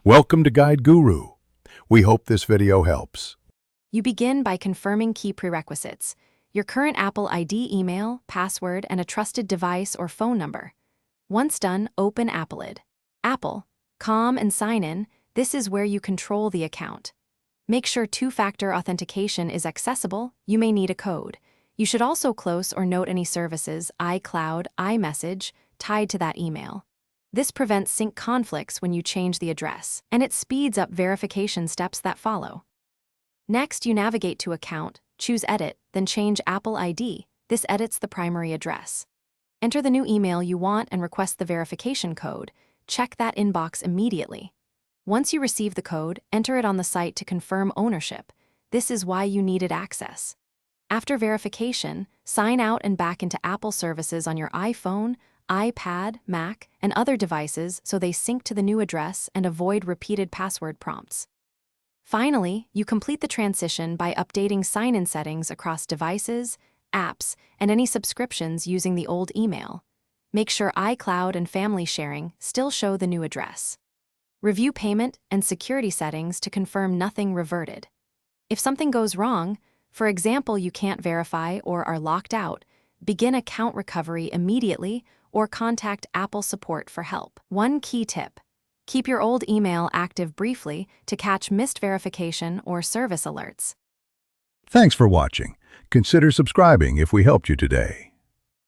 Welcome to Guide Guru. We hope this video helps. You begin by confirming key prerequisites: your current Apple ID email, password, and a trusted device or phone number. Once done, open Appleid. Apple.com and sign in. This is where you control the account. Make sure two-factor authentication is accessible. You may need a code. You should also close or note any services, iCloud, iMessage, tied to that email. This prevents sync conflicts when you change the address, and it speeds up verification steps that follow. Next, you navigate to Account, choose Edit, then change Apple ID. This edits the primary address. Enter the new email you want and request the verification code. Check that inbox immediately. Once you receive the code, enter it on the site to confirm ownership. This is why you needed access. After verification, sign out and back into Apple services on your iPhone, iPad, Mac, and other devices so they sync to the new address and avoid repeated password prompts. Finally, you complete the transition by updating sign-in settings across devices, apps, and any subscriptions using the old email. Make sure iCloud and family sharing still show the new address. Review payment and security settings to confirm nothing reverted. If something goes wrong, for example, you can't verify or are locked out, begin account recovery immediately or contact Apple support for help. One key tip: keep your old email active briefly to catch missed verification or service alerts. Thanks for watching. Consider subscribing if we helped you today.